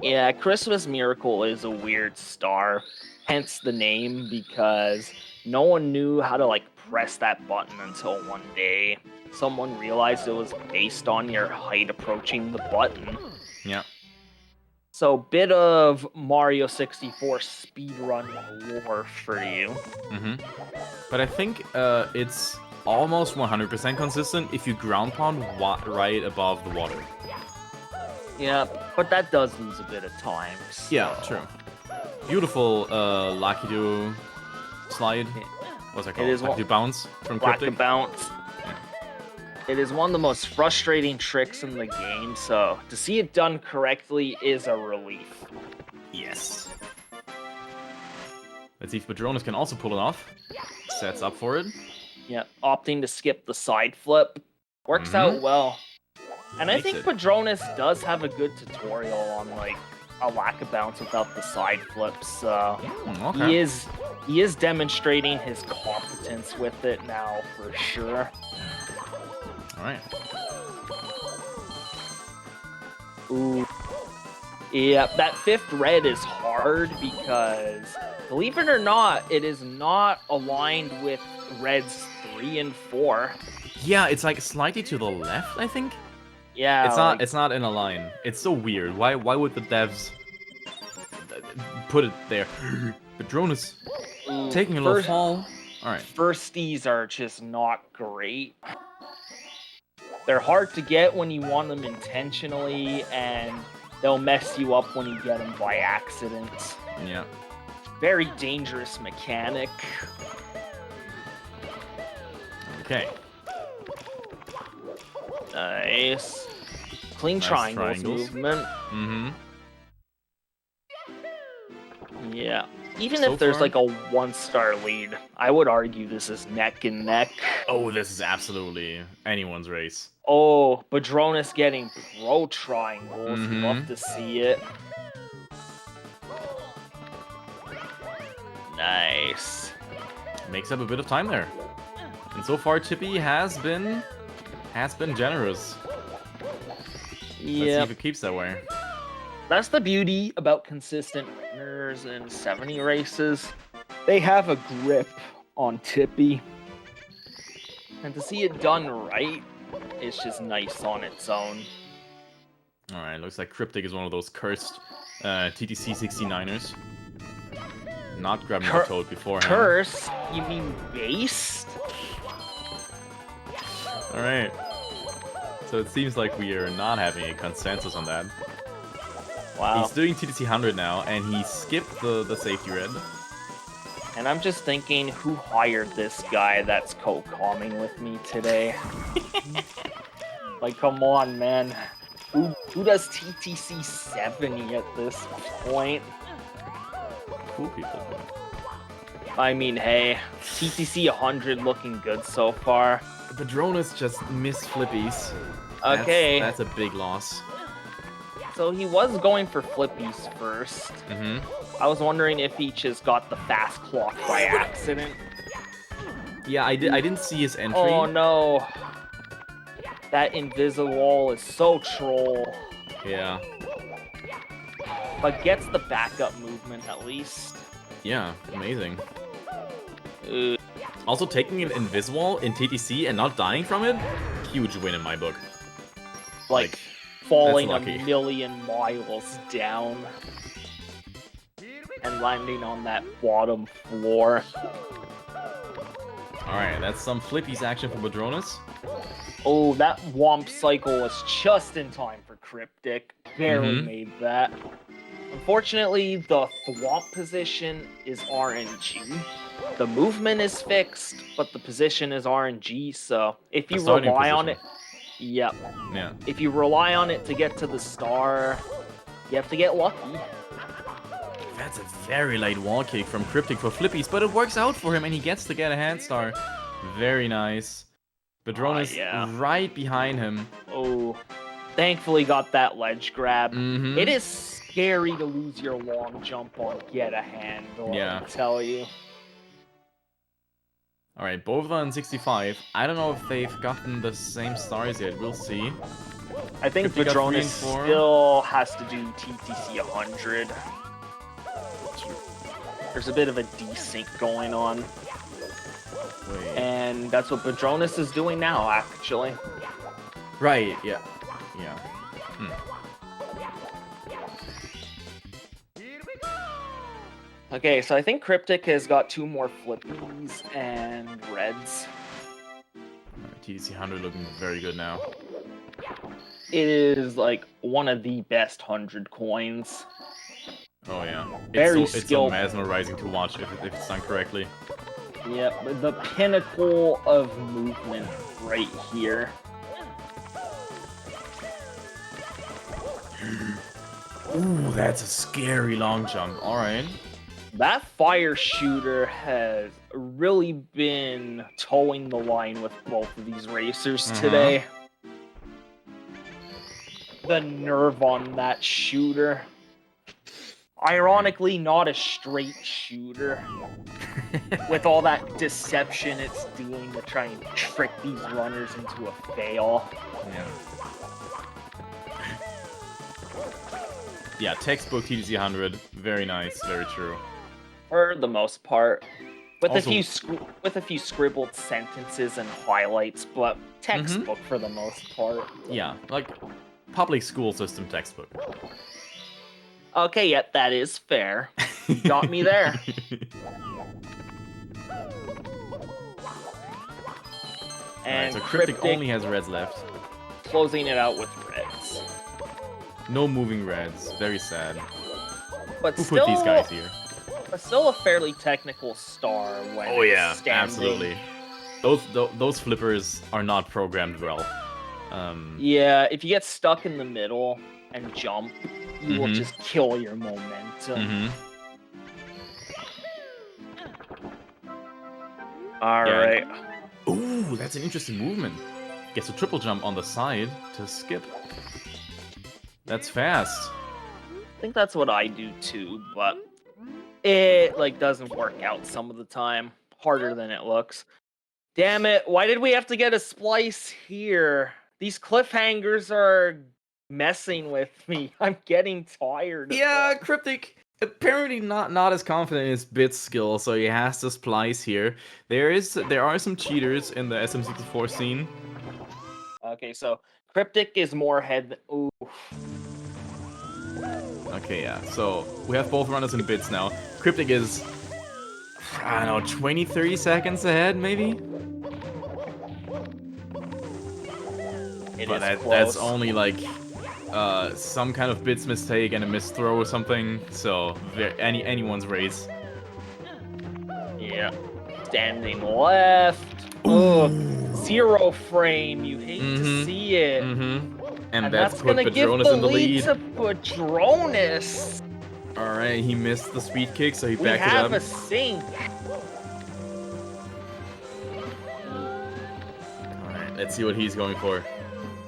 Yeah, Christmas Miracle is a weird star, hence the name, because no one knew how to, like, press that button until one day someone realized it was based on your height approaching the button. Yeah. So, bit of Mario 64 speedrun lore for you. But I think it's almost 100% consistent if you ground pound right above the water. Yeah, but that does lose a bit of time. So. Yeah, true. Beautiful Lakido slide. What's that called? It is Lakido bounce from Lack Cryptic. of bounce. It is one of the most frustrating tricks in the game, so to see it done correctly is a relief. Yes. Let's see if Badroenis can also pull it off. Sets up for it. Yeah, opting to skip the side flip works out well. And I Makes think it. Badroenis does have a good tutorial on like a lack of bounce without the side flips. So Okay. he is demonstrating his competence with it now for sure. Alright. Ooh. Yeah, that 5th red is hard because, believe it or not, it is not aligned with reds 3 and 4. Yeah, it's like slightly to the left, I think. Yeah, It's not in a line. It's so weird. Why would the devs put it there? Badroenis taking a little fall. Alright. Firsties are just not great. They're hard to get when you want them intentionally, and they'll mess you up when you get them by accident. Yeah. Very dangerous mechanic. Okay. Nice. Clean Nice triangles triangles. movement. Mm-hmm. Yeah. Even So if there's far- like a 1-star lead, I would argue this is neck and neck. Oh, this is absolutely anyone's race. Oh, Badroenis getting pro triangles. Mhm. Love to see it. Nice. Makes up a bit of time there. And so far, Chippy has been generous. Let's see Yeah, if it keeps that way. that's the beauty about consistent winners in 70 races. They have a grip on Tippy. And to see it done right, it's just nice on its own. Alright, looks like Cryptic is one of those cursed TTC 69ers. Not grabbing the toad beforehand. Curse? You mean based? Alright. So it seems like we are not having a consensus on that. Wow. He's doing TTC 100 now, and he skipped the safety red. And I'm just thinking, who hired this guy that's co-calming with me today? Like, come on, man. Who does TTC 70 at this point? Cool people. I mean, hey, TTC 100 looking good so far. Badroenis just missed flippies. Okay, That's a big loss. so he was going for flippies first. Mm-hmm. I was wondering if he just got the fast clock by accident. Yeah, I didn't see his entry. Oh no. That invisible wall is so troll. Yeah. But gets the backup movement at least. Yeah, amazing. Uh, Also, taking an invisible in TTC and not dying from it, huge win in my book. like falling a that's lucky. million miles down. And landing on that bottom floor. Alright, that's some flippies action for Badroenis. Oh, that Womp cycle was just in time for Cryptic. Barely made that. Unfortunately, the Thwomp position is RNG. The movement is fixed, but the position is RNG, so if you The starting rely on it... position. Yep. Yeah. If you rely on it to get to the star, you have to get lucky. That's a very light wall kick from Cryptic for flippies, but it works out for him and he gets to get a hand star. Very nice. Badroenis yeah. right behind him. Oh, thankfully got that ledge grab. Mhm. It is scary to lose your long jump on get a handle, Yeah. I tell you. Alright, both on 65. I don't know if they've gotten the same stars yet. We'll see. I think Cryptic got 3 and Badroenis 4. still has to do TTC 100. There's a bit of a desync going on, Wait. and that's what Badroenis is doing now, actually. Right, yeah. Yeah. Okay, so I think Cryptic has got 2 more flippies and reds. TDC 100 looking very good now. It is like one of the best 100 coins. Oh yeah. Very it's so skilled. mesmerizing to watch if it's done correctly. Yeah, but the pinnacle of movement right here. Ooh, that's a scary long jump. Alright. That fire shooter has really been towing the line with both of these racers today. The nerve on that shooter. Ironically, not a straight shooter. With all that deception it's doing to try and trick these runners into a fail. Yeah. Yeah, textbook TDC 100. Very nice, very true. For the most part. With Also- a few scribbled sentences and highlights, but textbook for the most part. Yeah, like public school system textbook. Okay, yeah, that is fair. Got me there. Alright, And so Kryptic only has reds left. closing it out with reds. No moving reds. Very sad. But Who still, put these guys here? but still a fairly technical star when Oh it's yeah, standing. absolutely. Those flippers are not programmed well. Yeah, if you get stuck in the middle and jump, you will Mhm. just kill your momentum. Alright. Ooh, that's an interesting movement. Gets a triple jump on the side to skip. That's fast. I think that's what I do too, but it like doesn't work out some of the time. Harder than it looks. Damn it, why did we have to get a splice here? These cliffhangers are messing with me. I'm getting tired of Yeah, them. Kryptic apparently not as confident in his bit skill, so he has to splice here. There are some cheaters in the SM64 scene. Okay, so Cryptic is more head. Ooh. Okay, yeah. So we have both runners in bits now. Kryptic is, I don't know, 20, 30 seconds ahead, maybe? But that's only like some kind of bits mistake and a missed throw or something. So anyone's race. Yeah. Standing left. Ugh. 0 frame. You hate to see it. And that's put gonna give Badroenis the in the lead lead. to Badroenis. Alright, he missed the speed kick, so he We backed it have up. a sync. Alright, let's see what he's going for.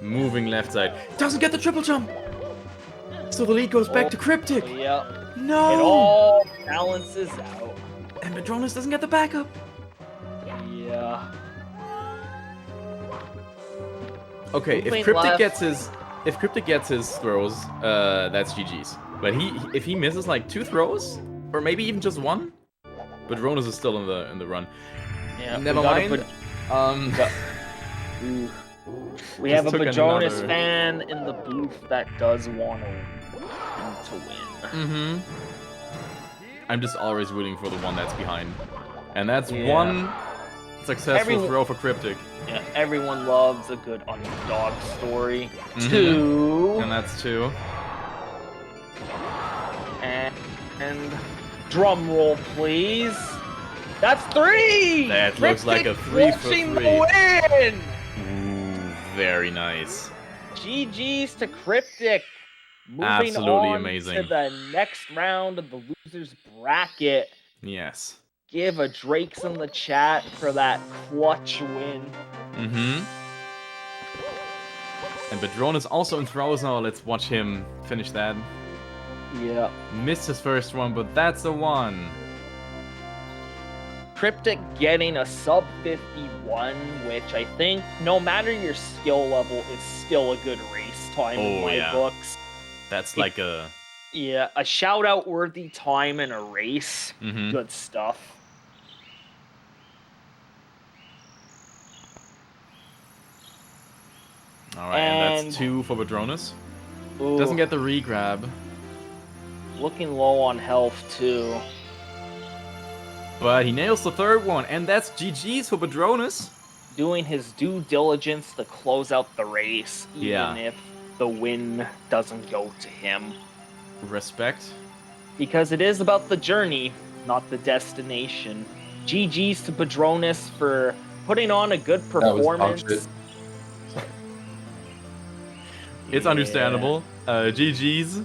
Moving left side. Doesn't get the triple jump! So the lead goes back to Kryptic! Yep. No! It all balances out. And Badroenis doesn't get the backup! Yeah. Okay, if Moving Kryptic left. gets his throws, that's GG's. But if he misses like 2 throws, or maybe even just 1, Badroenis is still in the run. Yeah. Never mind. We have a took Badroenis another- fan in the booth that does want him to win. I'm just always rooting for the one that's behind. And that's Yeah. 1 successful throw for Kryptic. Yeah, everyone loves a good underdog story. Mhm. 2. And that's 2. And drum roll, please. That's 3. That looks like a Cryptic 3 for watching 3. the win. Ooh, very nice. GG's to Cryptic. Moving Absolutely on amazing. to the next round of the losers bracket. Yes. Give a Drake's in the chat for that clutch win. And Badroenis also in throws now. Let's watch him finish that. Yeah. Missed his first one, but that's a 1. Cryptic getting a sub 51, which I think, no matter your skill level, is still a good race time in Oh, my yeah. books. That's like a... Yeah, a shout-out worthy time in a race. Good stuff. Alright, and that's 2 for Badroenis. Ooh, Doesn't get the re-grab, looking low on health, too. but he nails the third one, and that's GG's for Badroenis. doing his due diligence to close out the race, even Yeah. if the win doesn't go to him. Respect. Because it is about the journey, not the destination. GG's to Badroenis for putting on a good That was dog performance. shit. It's Yeah. understandable. GG's.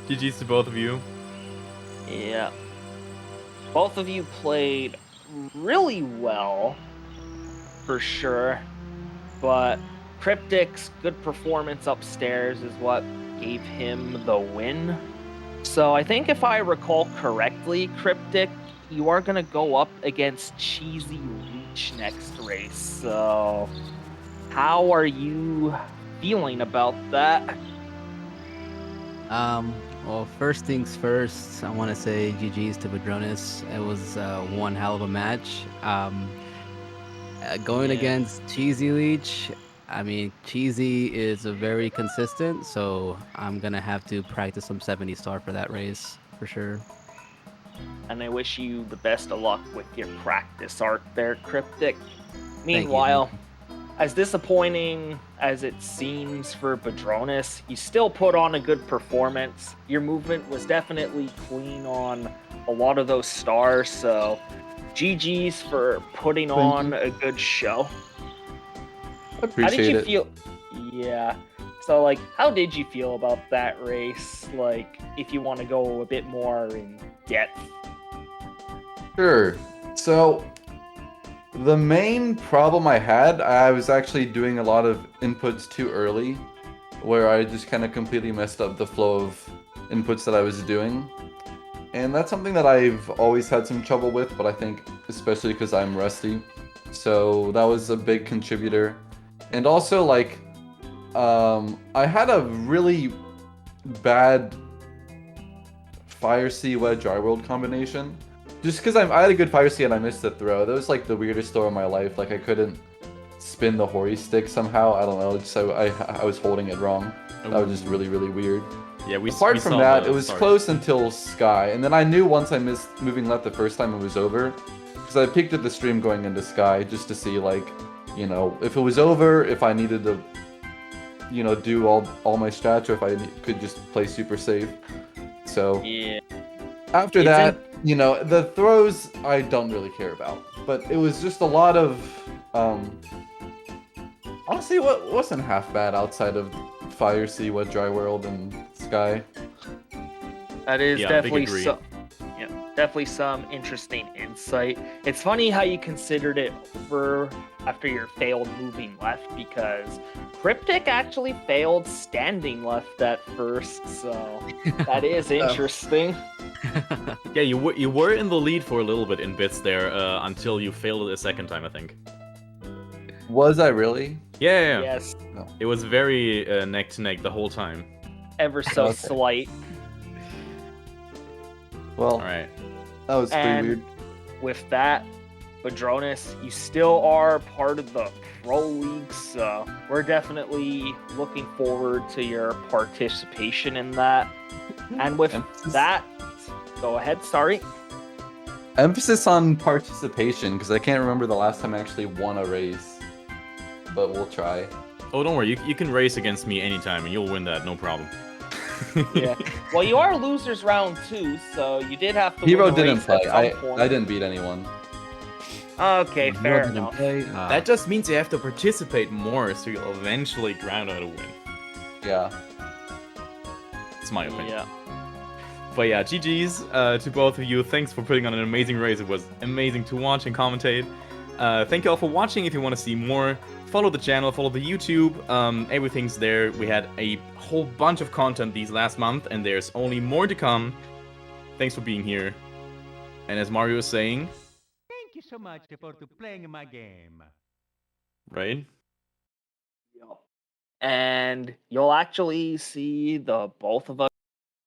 GG's to both of you. Yeah. Both of you played really well, for sure. But Kryptic's good performance upstairs is what gave him the win. So I think if I recall correctly, Kryptic, you are going to go up against Cheesy Leech next race. So how are you feeling about that? Well, first things first, I want to say GG's to Badroenis. It was one hell of a match. Going Yeah. against Cheesy Leech, I mean, Cheesy is a very consistent, so I'm gonna have to practice some 70 star for that race for sure. And I wish you the best of luck with your practice art there, Kryptic. you, Meanwhile, thank as disappointing as it seems for Badroenis, you still put on a good performance. Your movement was definitely clean on a lot of those stars, so GG's for putting Thank on you. a good show. I How did appreciate you it. feel? Yeah. So, like, how did you feel about that race? Like, if you want to go a bit more in depth. Sure. So, the main problem I had, I was actually doing a lot of inputs too early, where I just kind of completely messed up the flow of inputs that I was doing. And that's something that I've always had some trouble with, but I think especially because I'm rusty. So that was a big contributor. And also, like, I had a really bad Fire Sea Wedge Dry World combination. Just because I had a good Fire Sea and I missed the throw. That was like the weirdest throw of my life. Like I couldn't spin the Hori stick somehow. I don't know. So I was holding it wrong. That was just really, really weird. Yeah, Apart from saw that, the it was start. close until Sky. And then I knew once I missed moving left the first time it was over. Because I peeked at the stream going into Sky just to see, like, you know, if it was over, if I needed to, you know, do all my strats, or if I could just play super safe. So Yeah. after It's that, you know, the throws I don't really care about. But it was just a lot of, honestly, what wasn't half bad outside of Fire Sea, What Dry World, and Sky. That is Yeah, big definitely agree. definitely some interesting insight. It's funny how you considered it over after your failed moving left, because Kryptic actually failed standing left at first, so that is interesting. Yeah, you were in the lead for a little bit in bits there until you failed it a second time, I think. Was I really? Yeah. Yes, It was very neck to neck the whole time. ever so Okay. slight. Well, All right. that was pretty And weird. with that, Badroenis, you still are part of the Pro League, so we're definitely looking forward to your participation in that. And with that, go ahead, sorry. Emphasis on participation, because I can't remember the last time I actually won a race. But we'll try. Oh, don't worry. You can race against me anytime, and you'll win that, no problem. Yeah. Well, you are losers round 2, so you did have to Hero win the didn't race play. at some point. I didn't beat anyone. Okay, you. fair Didn't enough. play. That just means you have to participate more, so you'll eventually grind out a win. Yeah. It's my opinion. Yeah. But yeah, GG's to both of you. Thanks for putting on an amazing race. It was amazing to watch and commentate. Thank you all for watching. If you want to see more, follow the channel, follow the YouTube. Everything's there. We had a whole bunch of content these last month, and there's only more to come. Thanks for being here. And as Mario was saying, Thank you so much for playing my game. right? And you'll actually see the both of us